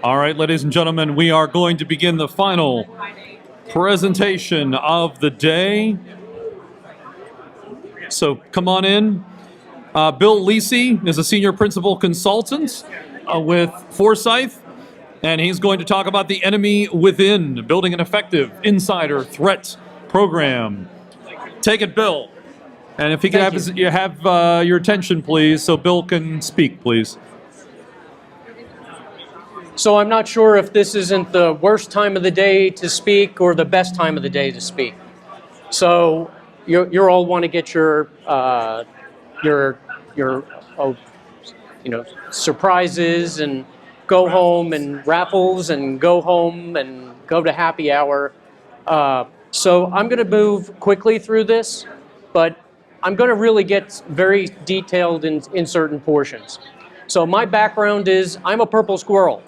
All right, ladies and gentlemen, we are going to begin the final presentation of the day. So come on in. Bill Lisse is a senior principal consultant with Forsyth, and he's going to talk about the enemy within, building an effective insider threat program. Take it, Bill. And if he could have your attention, please, so Bill can speak, please. So I'm not sure if this isn't the worst time of the day to speak or the best time of the day to speak. So you all want to get your surprises and go home and raffles and go home and go to happy hour. So I'm going to move quickly through this, but I'm going to really get very detailed in certain portions. So my background is I'm a purple squirrel.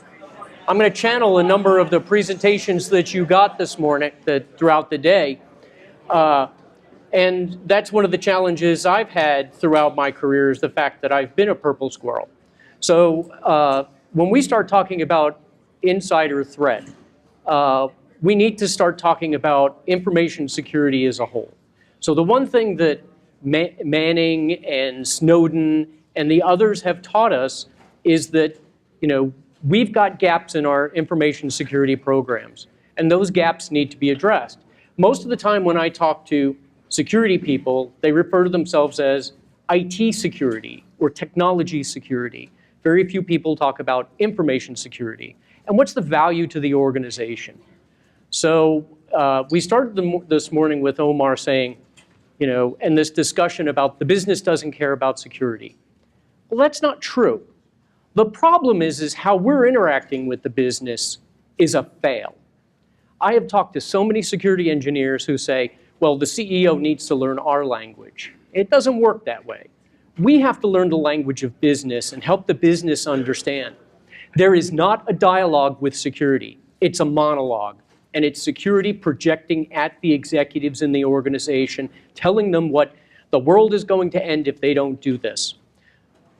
I'm going to channel a number of the presentations that you got this morning throughout the day. And that's one of the challenges I've had throughout my career is the fact that I've been a purple squirrel. So when we start talking about insider threat, we need to start talking about information security as a whole. So the one thing that Manning and Snowden and the others have taught us is that, we've got gaps in our information security programs, and those gaps need to be addressed. Most of the time when I talk to security people, they refer to themselves as IT security or technology security. Very few people talk about information security. And what's the value to the organization? So we started this morning with Omar saying, and this discussion about the business doesn't care about security. Well, that's not true. The problem is how we're interacting with the business is a fail. I have talked to so many security engineers who say, well, the CEO needs to learn our language. It doesn't work that way. We have to learn the language of business and help the business understand. There is not a dialogue with security. It's a monologue. And it's security projecting at the executives in the organization, telling them what the world is going to end if they don't do this.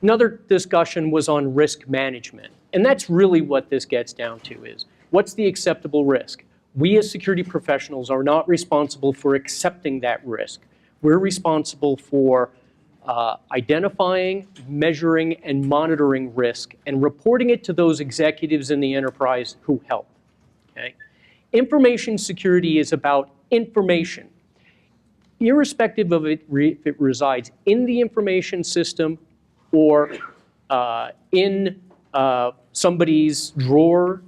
Another discussion was on risk management. And that's really what this gets down to is, what's the acceptable risk? We as security professionals are not responsible for accepting that risk. We're responsible for identifying, measuring, and monitoring risk and reporting it to those executives in the enterprise who help. Okay? Information security is about information. Irrespective of if it resides in the information system or in somebody's drawer,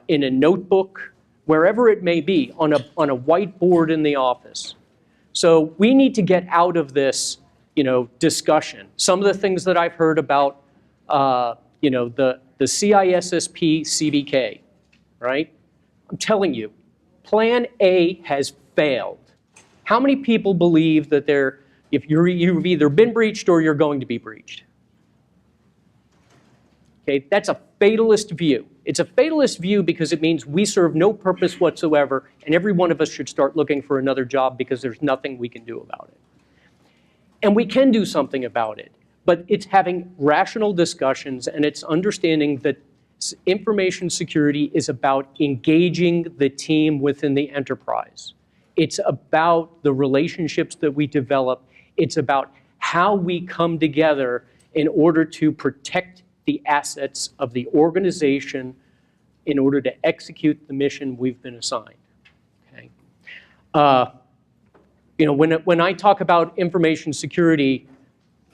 in a notebook, wherever it may be, on a whiteboard in the office. So we need to get out of this, discussion. Some of the things that I've heard about, the CISSP CBK, right? I'm telling you, Plan A has failed. How many people believe that you've either been breached or you're going to be breached? Okay, that's a fatalist view. It's a fatalist view because it means we serve no purpose whatsoever, and every one of us should start looking for another job because there's nothing we can do about it. And we can do something about it, but it's having rational discussions, and it's understanding that information security is about engaging the team within the enterprise. It's about the relationships that we develop. It's about how we come together in order to protect the assets of the organization in order to execute the mission we've been assigned. Okay? When I talk about information security,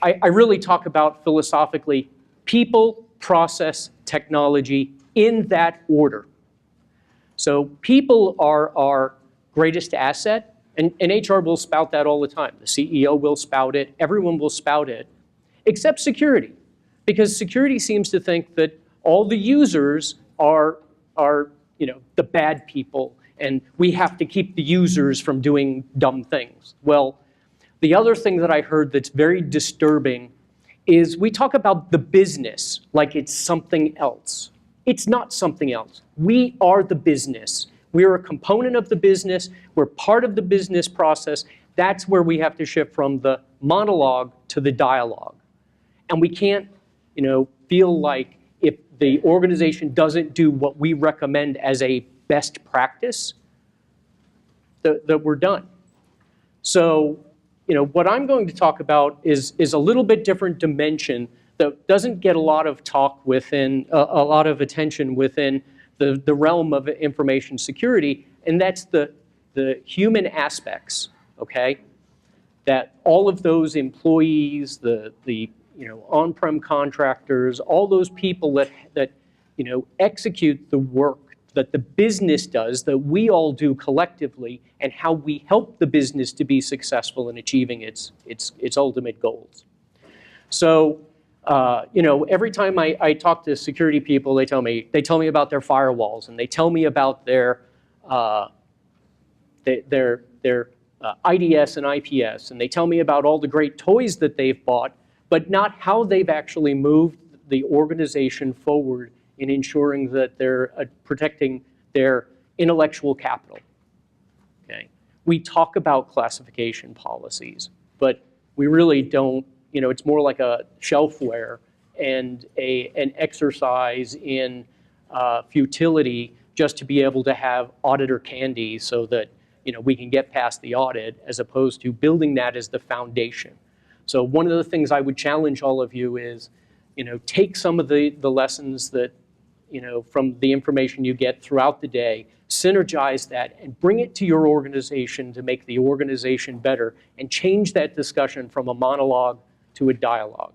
I really talk about philosophically people, process, technology in that order. So people are our greatest asset, and HR will spout that all the time. The CEO will spout it, everyone will spout it, except security. Because security seems to think that all the users are the bad people, and we have to keep the users from doing dumb things. Well, the other thing that I heard that's very disturbing is we talk about the business like it's something else. It's not something else. We are the business. We're a component of the business. We're part of the business process. That's where we have to shift from the monologue to the dialogue. And we can't, feel like if the organization doesn't do what we recommend as a best practice, that we're done. So, what I'm going to talk about is a little bit different dimension that doesn't get a lot of talk within, a lot of attention within the realm of information security, and that's the human aspects, okay? That all of those employees, the on-prem contractors, all those people that execute the work that the business does, that we all do collectively, and how we help the business to be successful in achieving its ultimate goals. So, every time I talk to security people, they tell me about their firewalls, and they tell me about their IDS and IPS, and they tell me about all the great toys that they've bought, but not how they've actually moved the organization forward in ensuring that they're protecting their intellectual capital. Okay? We talk about classification policies, but we really don't, it's more like a shelfware and an exercise in futility just to be able to have Auditor Candy so that we can get past the audit, as opposed to building that as the foundation. So one of the things I would challenge all of you is, take some of the lessons that, from the information you get throughout the day, synergize that and bring it to your organization to make the organization better, and change that discussion from a monologue to a dialogue.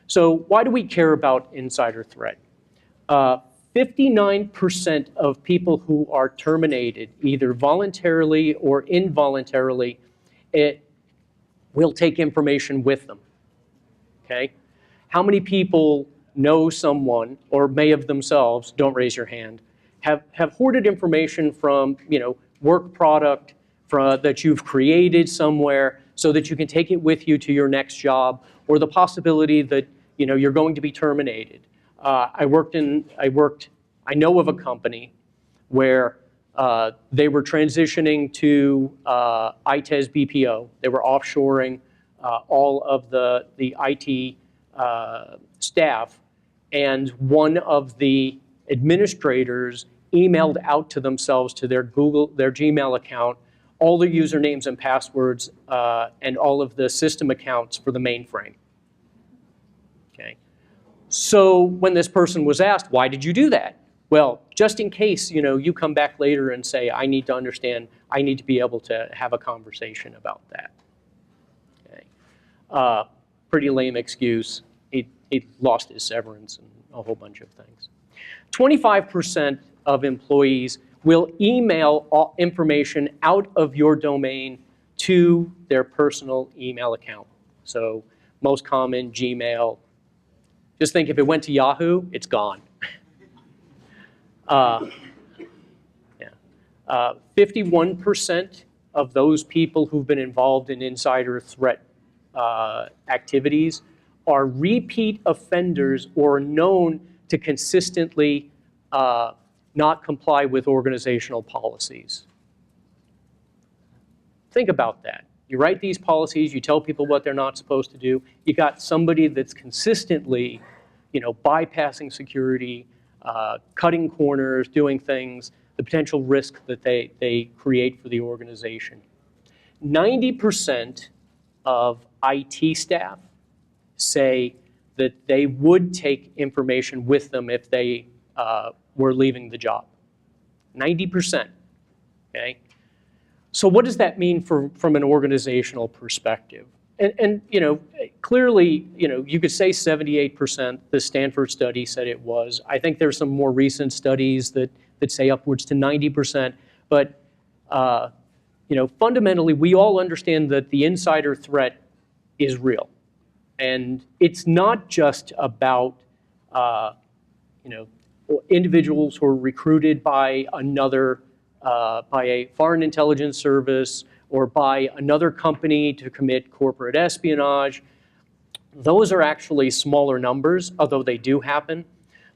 So why do we care about insider threat? 59% of people who are terminated, either voluntarily or involuntarily, will take information with them, okay? How many people know someone, or may have themselves, don't raise your hand, have hoarded information from, work product that you've created somewhere so that you can take it with you to your next job, or the possibility that, you're going to be terminated. I know of a company where they were transitioning to ITES BPO. They were offshoring all of the IT staff, and one of the administrators emailed out to themselves, to their Gmail account, all the usernames and passwords and all of the system accounts for the mainframe. Okay. So when this person was asked, why did you do that? Well, just in case, you come back later and say, I need to understand, I need to be able to have a conversation about that. Okay. Pretty lame excuse. He lost his severance and a whole bunch of things. 25% of employees will email information out of your domain to their personal email account. So most common, Gmail. Just think, if it went to Yahoo, it's gone. 51% of those people who've been involved in insider threat activities are repeat offenders or known to consistently not comply with organizational policies. Think about that. You write these policies, you tell people what they're not supposed to do. You got somebody that's consistently, bypassing security, cutting corners, doing things, the potential risk that they create for the organization. 90% of IT staff say that they would take information with them if they were leaving the job. 90%, okay? So what does that mean from an organizational perspective? And clearly, you could say 78%. The Stanford study said it was. I think there's some more recent studies that say upwards to 90%. But fundamentally, we all understand that the insider threat is real, and it's not just about individuals who are recruited by by a foreign intelligence service or by another company to commit corporate espionage. Those are actually smaller numbers, although they do happen.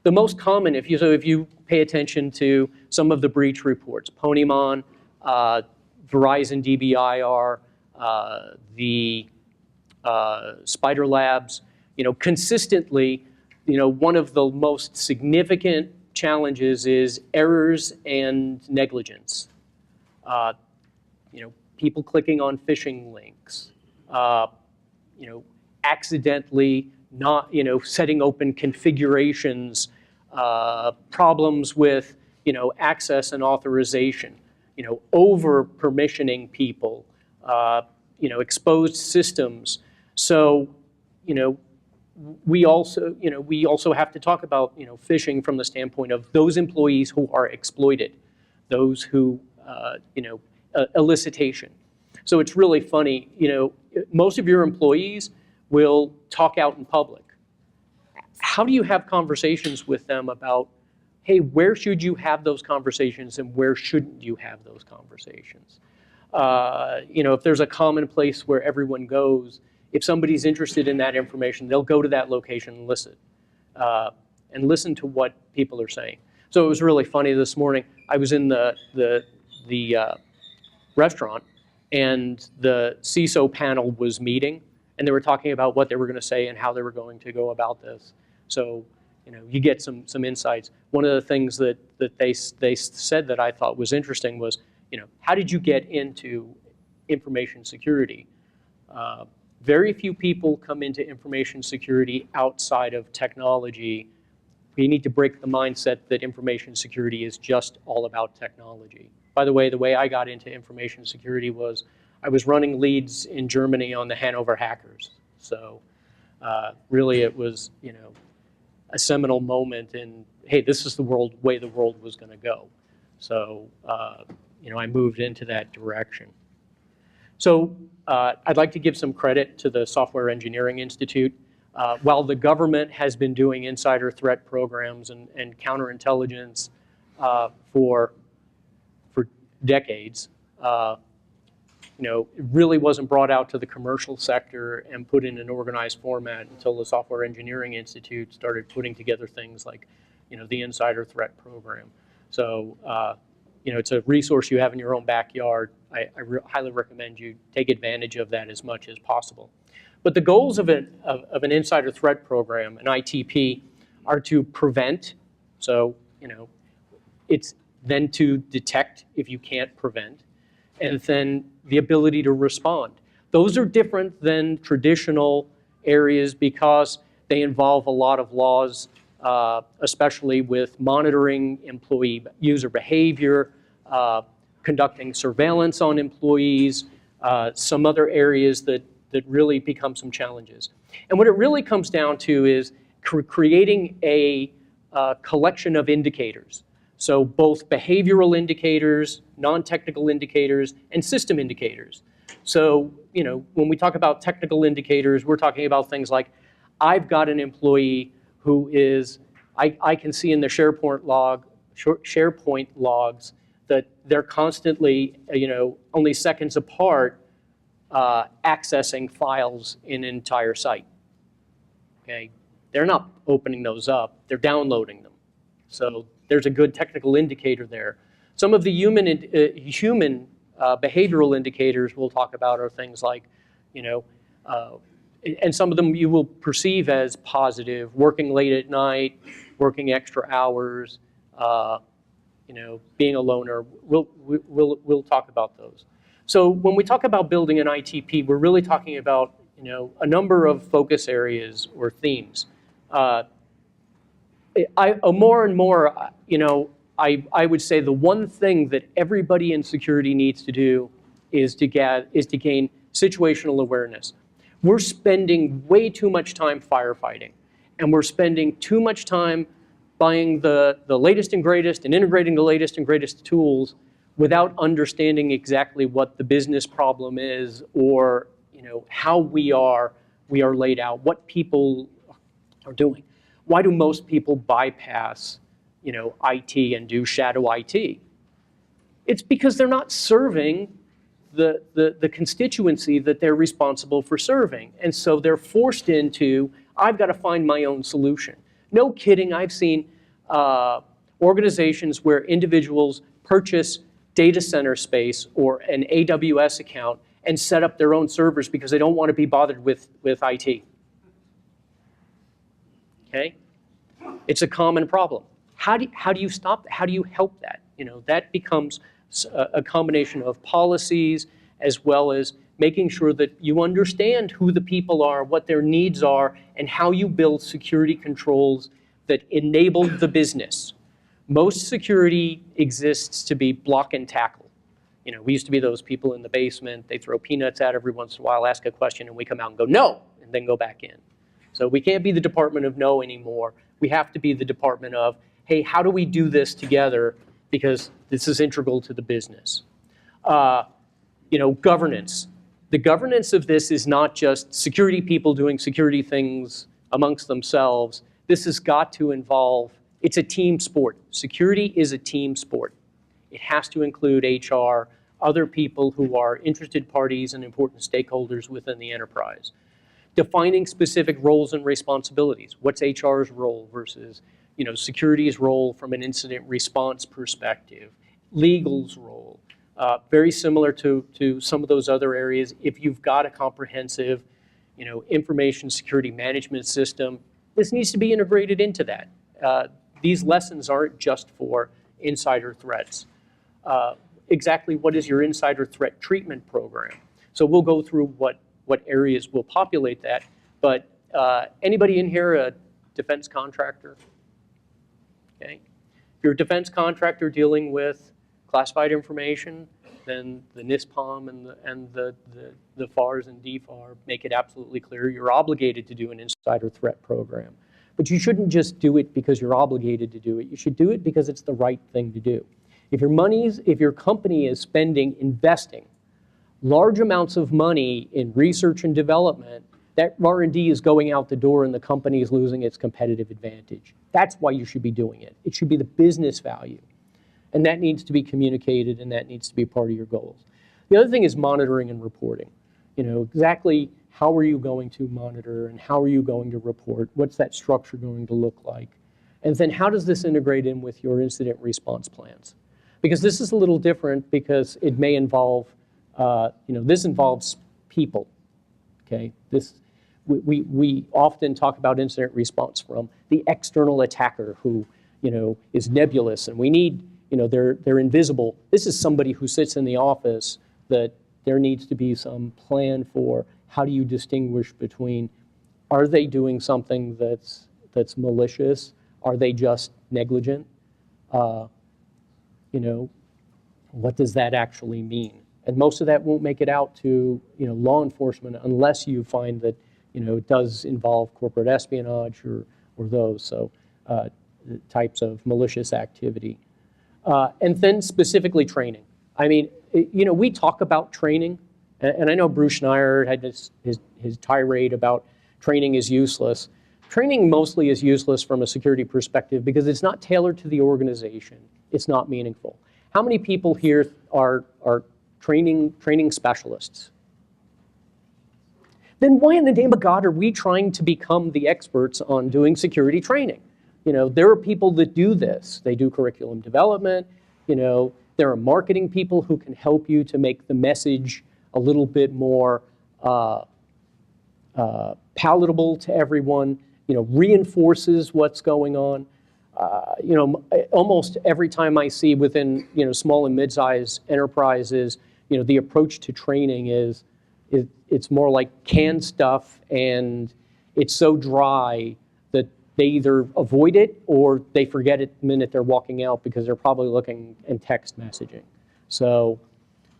The most common, if you pay attention to some of the breach reports, Ponymon, Verizon DBIR, the Spider Labs, consistently one of the most significant challenges is errors and negligence. People clicking on phishing links, accidentally not, setting open configurations, problems with, access and authorization, over permissioning people, exposed systems. So, we also have to talk about, phishing from the standpoint of those employees who are exploited, those who, elicitation. So it's really funny, most of your employees will talk out in public. How do you have conversations with them about, hey, where should you have those conversations and where shouldn't you have those conversations? If there's a common place where everyone goes, if somebody's interested in that information, they'll go to that location and listen to what people are saying. So it was really funny this morning. I was in the restaurant, and the CISO panel was meeting, and they were talking about what they were going to say and how they were going to go about this. So, you get some insights. One of the things that they said that I thought was interesting was, how did you get into information security? Very few people come into information security outside of technology. We need to break the mindset that information security is just all about technology. By the way I got into information security was I was running leads in Germany on the Hanover hackers. So really it was, a seminal moment in, hey, this is the way the world was going to go. So, I moved into that direction. So I'd like to give some credit to the Software Engineering Institute. While the government has been doing insider threat programs and counterintelligence for decades, it really wasn't brought out to the commercial sector and put in an organized format until the Software Engineering Institute started putting together things like, the insider threat program. So, it's a resource you have in your own backyard. I highly recommend you take advantage of that as much as possible. But the goals of an insider threat program, an ITP, are to prevent. So, it's then to detect if you can't prevent, and then the ability to respond. Those are different than traditional areas because they involve a lot of laws, especially with monitoring employee user behavior, conducting surveillance on employees, some other areas that really become some challenges. And what it really comes down to is creating a collection of indicators. So both behavioral indicators, non-technical indicators, and system indicators. So, when we talk about technical indicators, we're talking about things like, I've got an employee who is, I can see in the SharePoint logs that they're constantly, only seconds apart, accessing files in an entire site. Okay, they're not opening those up; they're downloading them. So there's a good technical indicator there. Some of the human behavioral indicators we'll talk about are things like, and some of them you will perceive as positive: working late at night, working extra hours, being a loner. We'll talk about those. So when we talk about building an ITP, we're really talking about a number of focus areas or themes. More and more, I would say the one thing that everybody in security needs to do is to gain situational awareness. We're spending way too much time firefighting, and we're spending too much time buying the latest and greatest and integrating the latest and greatest tools without understanding exactly what the business problem is, or how we are laid out, what people are doing. Why do most people bypass IT and do shadow IT? It's because they're not serving the constituency that they're responsible for serving. And so they're forced into, I've got to find my own solution. No kidding, I've seen organizations where individuals purchase data center space or an AWS account and set up their own servers because they don't want to be bothered with IT. Okay? It's a common problem. How do you stop that? How do you help that? That becomes a combination of policies as well as making sure that you understand who the people are, what their needs are, and how you build security controls that enable the business. Most security exists to be block and tackle. We used to be those people in the basement. They throw peanuts out every once in a while, ask a question, and we come out and go, no, and then go back in. So we can't be the department of no anymore. We have to be the department of, hey, how do we do this together? Because this is integral to the business. Governance. The governance of this is not just security people doing security things amongst themselves. This has got to involve, it's a team sport. Security is a team sport. It has to include HR, other people who are interested parties and important stakeholders within the enterprise. Defining specific roles and responsibilities. What's HR's role versus security's role from an incident response perspective, legal's role. Very similar to some of those other areas. If you've got a comprehensive information security management system, this needs to be integrated into that. These lessons aren't just for insider threats. Exactly what is your insider threat treatment program? So we'll go through what areas will populate that. But anybody in here a defense contractor? Okay. If you're a defense contractor dealing with classified information, then the NISPOM and the FARs and DFAR make it absolutely clear you're obligated to do an insider threat program. But you shouldn't just do it because you're obligated to do it. You should do it because it's the right thing to do. If your company is investing large amounts of money in research and development, that R&D is going out the door and the company is losing its competitive advantage. That's why you should be doing it. It should be the business value. And that needs to be communicated, and that needs to be part of your goals. The other thing is monitoring and reporting. Exactly how are you going to monitor and how are you going to report? What's that structure going to look like? And then how does this integrate in with your incident response plans? Because this is a little different because it may involve, this involves people, okay? We often talk about incident response from the external attacker who, is nebulous, and we need, they're invisible. This is somebody who sits in the office that there needs to be some plan for how do you distinguish between, are they doing something that's malicious? Are they just negligent? What does that actually mean? And most of that won't make it out to law enforcement unless you find that it does involve corporate espionage or those types of malicious activity. And then specifically training. I mean, we talk about training, and I know Bruce Schneier had his tirade about training is useless. Training mostly is useless from a security perspective because it's not tailored to the organization. It's not meaningful. How many people here are training specialists? Then why in the name of God are we trying to become the experts on doing security training? There are people that do this. They do curriculum development. There are marketing people who can help you to make the message a little bit more palatable to everyone, reinforces what's going on. Almost every time I see within, small and mid-sized enterprises, the approach to training is it's more like canned stuff, and it's so dry that they either avoid it or they forget it the minute they're walking out because they're probably looking in text messaging. So,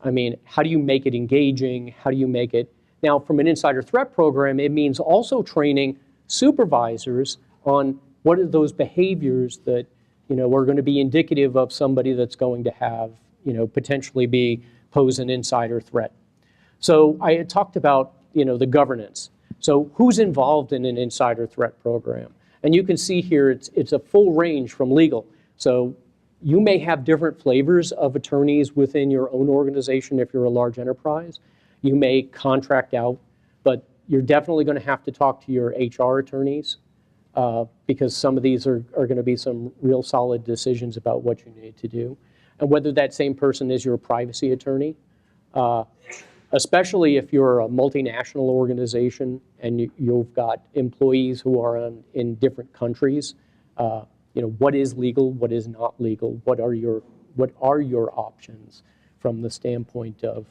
I mean, how do you make it engaging? How do you make it? Now, from an insider threat program, it means also training supervisors on what are those behaviors that, are going to be indicative of somebody that's going to have, potentially pose an insider threat. So I had talked about, the governance. So who's involved in an insider threat program? And you can see here it's a full range from legal. So you may have different flavors of attorneys within your own organization if you're a large enterprise. You may contract out, but you're definitely going to have to talk to your HR attorneys because some of these are going to be some real solid decisions about what you need to do. And whether that same person is your privacy attorney, especially if you're a multinational organization and you've got employees who are in different countries, what is legal, what is not legal, what are your options from the standpoint of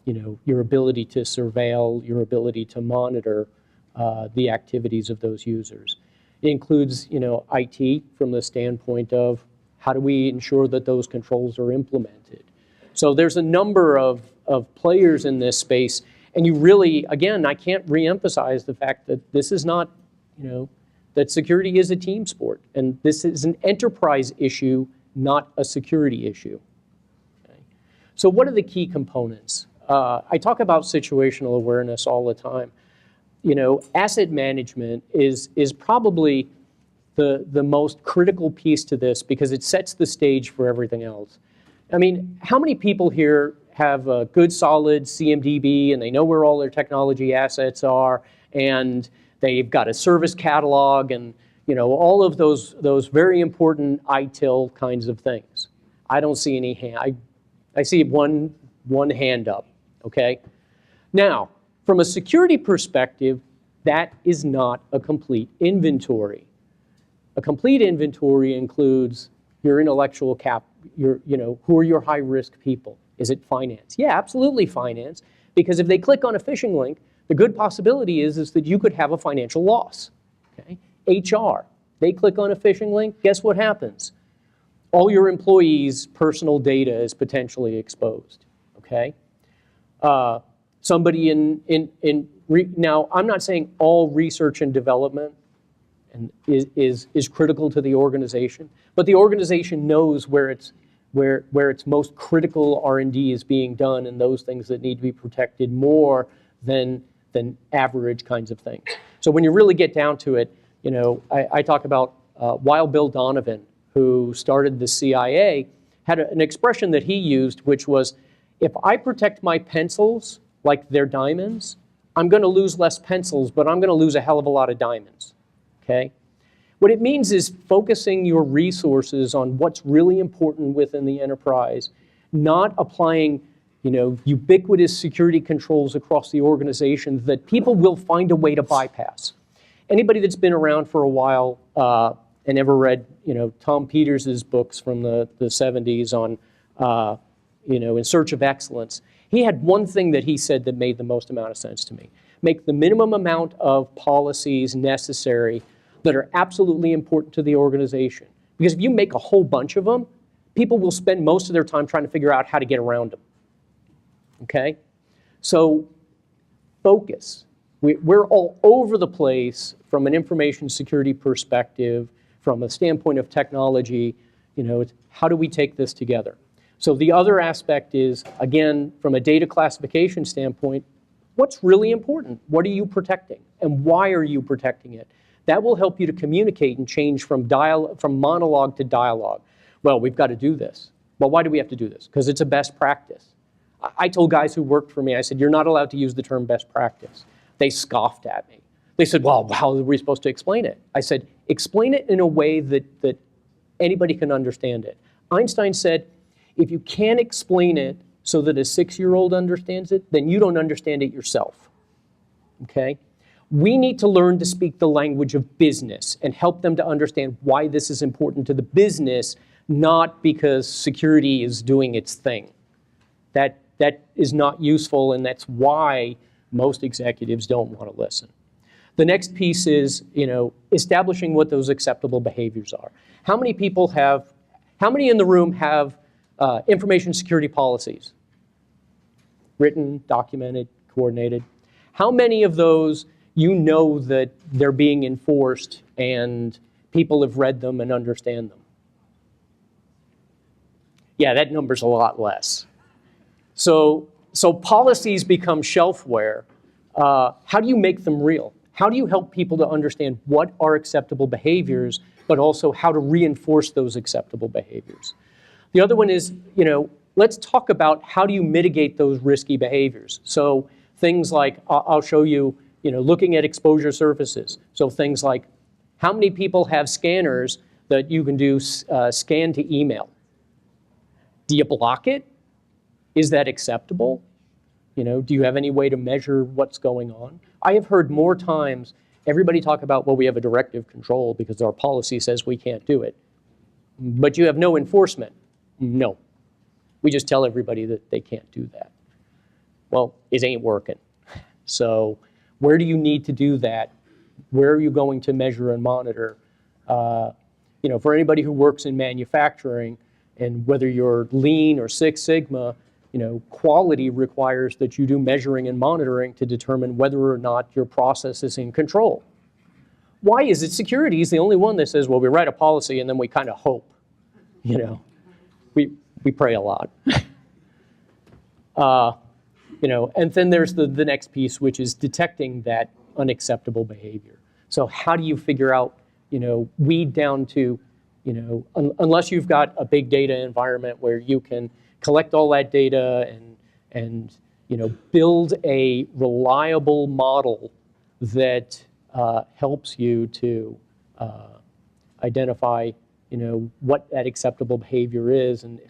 your ability to surveil, your ability to monitor the activities of those users. It includes IT from the standpoint of how do we ensure that those controls are implemented. So there's a number of players in this space, and you really, again, I can't reemphasize the fact that this is not, that security is a team sport, and this is an enterprise issue, not a security issue. Okay. So what are the key components? I talk about situational awareness all the time. Asset management is probably the most critical piece to this because it sets the stage for everything else. I mean, how many people here have a good solid CMDB and they know where all their technology assets are and they've got a service catalog and all of those very important ITIL kinds of things? I don't see any hand. I see one hand up, okay? Now, from a security perspective, that is not a complete inventory. A complete inventory includes your intellectual cap, who are your high-risk people? Is it finance? Yeah, absolutely finance, because if they click on a phishing link, the good possibility is that you could have a financial loss, okay? HR, they click on a phishing link, guess what happens? All your employees' personal data is potentially exposed, okay? Somebody now, I'm not saying all research and development is critical to the organization, but the organization knows where its most critical R&D is being done and those things that need to be protected more than average kinds of things. So when you really get down to it, I talk about Wild Bill Donovan, who started the CIA, had an expression that he used, which was, if I protect my pencils like they're diamonds, I'm going to lose less pencils, but I'm going to lose a hell of a lot of diamonds, okay? What it means is focusing your resources on what's really important within the enterprise, not applying, ubiquitous security controls across the organization that people will find a way to bypass. Anybody that's been around for a while and ever read, Tom Peters's books from the 70s on, In Search of Excellence, he had one thing that he said that made the most amount of sense to me. Make the minimum amount of policies necessary that are absolutely important to the organization. Because if you make a whole bunch of them, people will spend most of their time trying to figure out how to get around them. Okay? So focus. We're all over the place from an information security perspective, from a standpoint of technology. It's how do we take this together? So the other aspect is, again, from a data classification standpoint, what's really important? What are you protecting? And why are you protecting it? That will help you to communicate and change from monologue to dialogue. Well, we've got to do this. Well, why do we have to do this? Because it's a best practice. I told guys who worked for me, I said, you're not allowed to use the term best practice. They scoffed at me. They said, well, how are we supposed to explain it? I said, explain it in a way that anybody can understand it. Einstein said, if you can't explain it so that a 6-year-old understands it, then you don't understand it yourself, okay? We need to learn to speak the language of business and help them to understand why this is important to the business, not because security is doing its thing. That is not useful, and that's why most executives don't want to listen. The next piece is, establishing what those acceptable behaviors are. How many in the room have information security policies? Written, documented, coordinated. How many of those that they're being enforced and people have read them and understand them? Yeah, that number's a lot less. So policies become shelfware. How do you make them real? How do you help people to understand what are acceptable behaviors, but also how to reinforce those acceptable behaviors? The other one is, let's talk about how do you mitigate those risky behaviors. So things like, I'll show you, looking at exposure surfaces. So things like, how many people have scanners that you can do scan to email? Do you block it? Is that acceptable? Do you have any way to measure what's going on? I have heard more times Everybody talk about, well, we have a directive control because our policy says we can't do it. But you have no enforcement. No. We just tell everybody that they can't do that. Well, it ain't working. So where do you need to do that? Where are you going to measure and monitor? You know, for anybody who works in manufacturing, and whether you're Lean or Six Sigma, you know, quality requires that you do measuring and monitoring to determine whether or not your process is in control. Why is it security is the only one that says, well, we write a policy and then we kind of hope, you know. We pray a lot. You know, and then there's the next piece, which is detecting that unacceptable behavior. So how do you figure out, you know, weed down to, you know, unless you've got a big data environment where you can collect all that data and you know, build a reliable model that helps you to identify, you know, what that acceptable behavior is and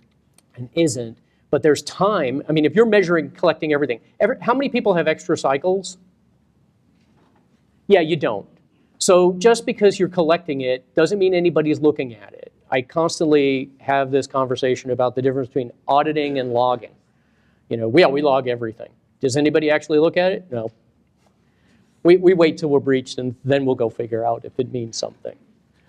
isn't. But there's time. I mean, if you're measuring, collecting everything, how many people have extra cycles? Yeah, you don't. So just because you're collecting it doesn't mean anybody's looking at it. I constantly have this conversation about the difference between auditing and logging. You know, we log everything. Does anybody actually look at it? No. We wait till we're breached and then we'll go figure out if it means something.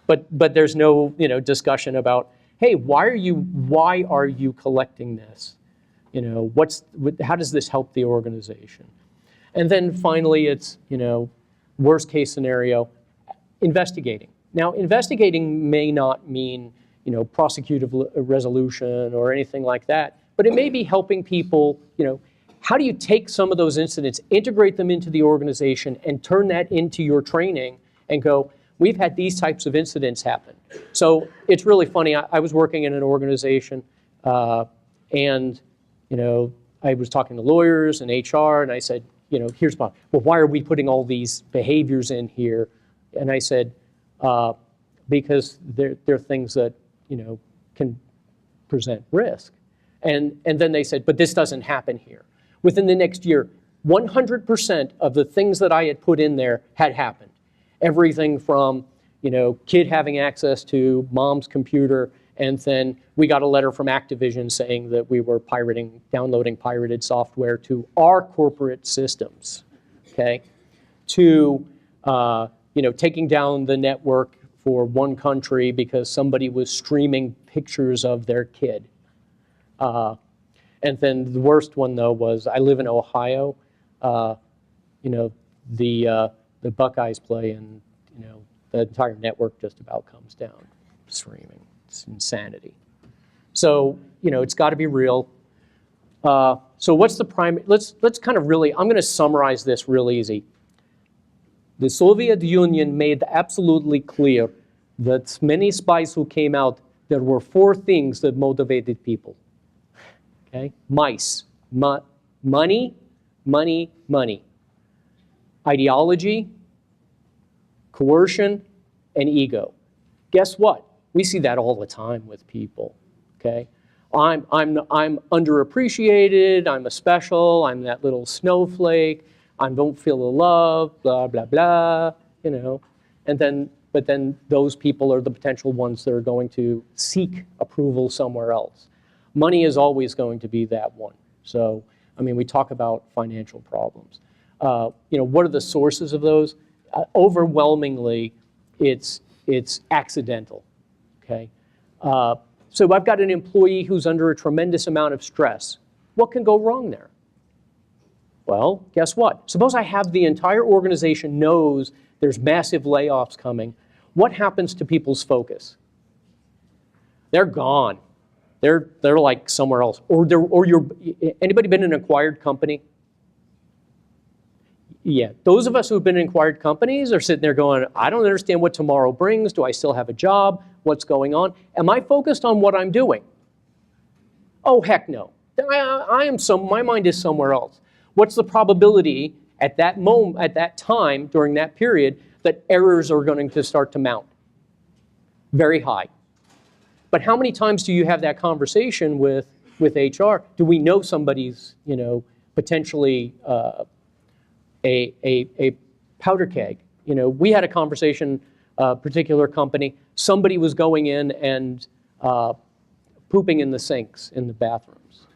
But there's no, you know, discussion about, hey, why are you collecting this? You know, how does this help the organization? And then finally, it's, you know, worst case scenario, investigating. Now, investigating may not mean, you know, prosecutive resolution or anything like that, but it may be helping people, you know, how do you take some of those incidents, integrate them into the organization, and turn that into your training and go, we've had these types of incidents happen. So it's really funny. I was working in an organization, and, you know, I was talking to lawyers and HR, and I said, you know, here's my, well, why are we putting all these behaviors in here? And I said, because they're things that, you know, can present risk. And then they said, but this doesn't happen here. Within the next year, 100% of the things that I had put in there had happened. Everything from, you know, kid having access to mom's computer, and then we got a letter from Activision saying that we were downloading pirated software to our corporate systems, okay? To, you know, taking down the network for one country because somebody was streaming pictures of their kid. And then the worst one, though, was I live in Ohio. You know, the Buckeyes play, and, you know, the entire network just about comes down streaming. It's insanity. So, you know, it's got to be real. So what's the primary? Let's kind of really, I'm going to summarize this real easy. The Soviet Union made absolutely clear that many spies who came out, there were 4 things that motivated people. Okay? Mice. Money, money, money. Ideology, coercion, and ego. Guess what? We see that all the time with people. Okay? I'm underappreciated, I'm a special, I'm that little snowflake, I don't feel the love, blah, blah, blah, you know. But then those people are the potential ones that are going to seek approval somewhere else. Money is always going to be that one. So, I mean, we talk about financial problems. You know, what are the sources of those? Overwhelmingly, it's accidental, okay? So I've got an employee who's under a tremendous amount of stress. What can go wrong there? Well, guess what? Suppose I have the entire organization knows there's massive layoffs coming. What happens to people's focus? They're gone. They're like somewhere else. Anybody been in an acquired company? Yeah, those of us who've been in acquired companies are sitting there going, I don't understand what tomorrow brings. Do I still have a job? What's going on? Am I focused on what I'm doing? Oh, heck no. My mind is somewhere else. What's the probability at that moment, at that time, during that period, that errors are going to start to mount? Very high. But how many times do you have that conversation with HR? Do we know somebody's, you know, potentially a powder keg, we had a conversation, a particular company, somebody was going in and pooping in the sinks in the bathrooms.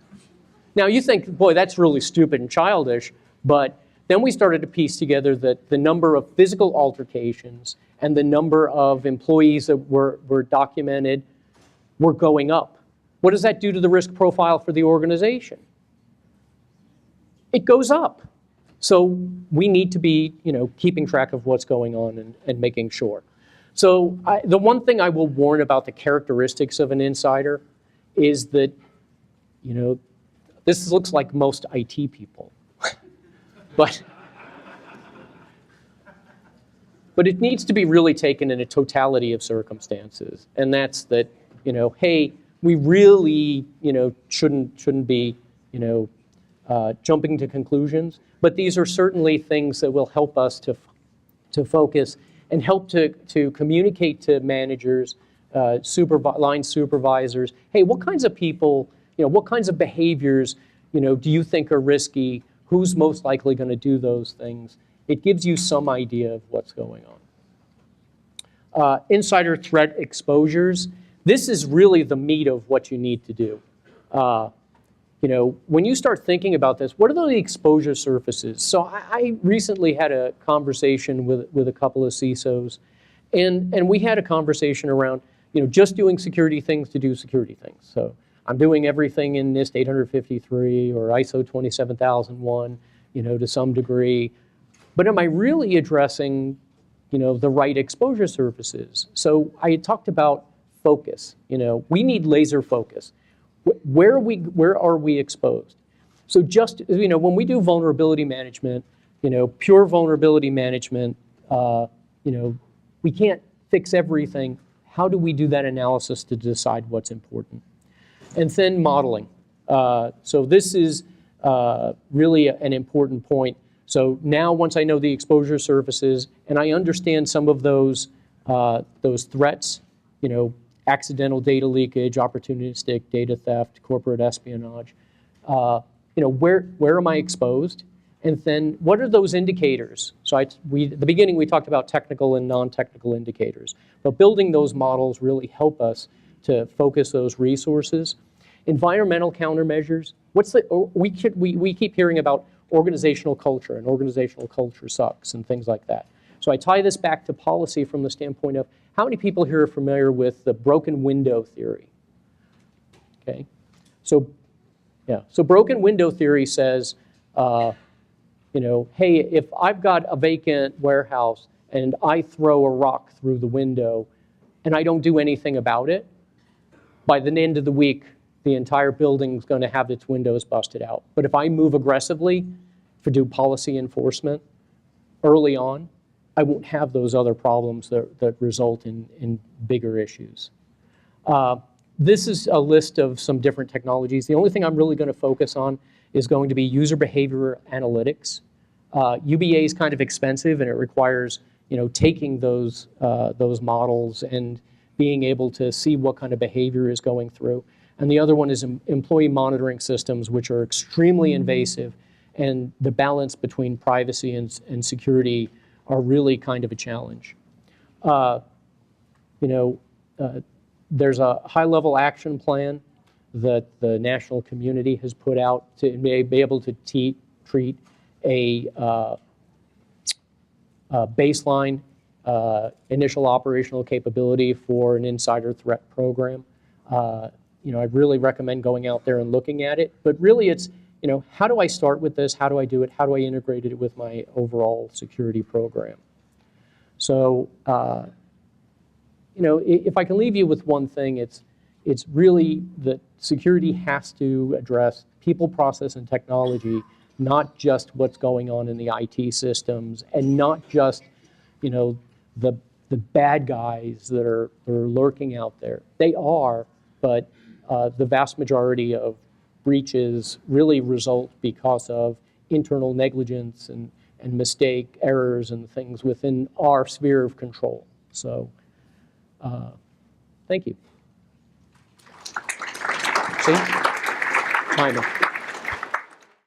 Now you think, boy, that's really stupid and childish, but then we started to piece together that the number of physical altercations and the number of employees that were documented were going up. What does that do to the risk profile for the organization? It goes up. So we need to be, keeping track of what's going on and making sure. So the one thing I will warn about the characteristics of an insider is that, this looks like most IT people. But it needs to be really taken in a totality of circumstances. And that's that, hey, we really, shouldn't be, jumping to conclusions. But these are certainly things that will help us to focus and help to communicate to managers, line supervisors. Hey, what kinds of people, what kinds of behaviors, do you think are risky? Who's most likely going to do those things? It gives you some idea of what's going on. Insider threat exposures. This is really the meat of what you need to do. When you start thinking about this, what are the exposure surfaces? So I recently had a conversation with a couple of CISOs, and we had a conversation around, just doing security things to do security things. So I'm doing everything in NIST 853 or ISO 27001, to some degree. But am I really addressing, the right exposure surfaces? So I talked about focus. We need laser focus. Where are we exposed? So just, when we do vulnerability management, pure vulnerability management, we can't fix everything. How do we do that analysis to decide what's important? And then modeling. So this is really an important point. So now once I know the exposure surfaces and I understand some of those threats, accidental data leakage, opportunistic data theft, corporate espionage, where am I exposed? And then what are those indicators? So at the beginning we talked about technical and non-technical indicators, but building those models really help us to focus those resources. Environmental countermeasures. We keep hearing about organizational culture, and organizational culture sucks and things like that. So I tie this back to policy from the standpoint of how many people here are familiar with the broken window theory? Okay, so broken window theory says, hey, if I've got a vacant warehouse and I throw a rock through the window and I don't do anything about it, by the end of the week, the entire building is going to have its windows busted out. But if I move aggressively to do policy enforcement early on, I won't have those other problems that result in bigger issues. This is a list of some different technologies. The only thing I'm really going to focus on is going to be user behavior analytics. UBA is kind of expensive, and it requires taking those models and being able to see what kind of behavior is going through. And the other one is employee monitoring systems, which are extremely invasive, and the balance between privacy and security are really kind of a challenge. There's a high-level action plan that the national community has put out to be able to treat a baseline initial operational capability for an insider threat program. I really recommend going out there and looking at it. But really it's, how do I start with this? How do I do it? How do I integrate it with my overall security program? So, if I can leave you with one thing, it's really that security has to address people, process, and technology, not just what's going on in the IT systems, and not just, the bad guys that are lurking out there. They are, but the vast majority of breaches really result because of internal negligence and mistake, errors, and things within our sphere of control. So, thank you. See? Timing.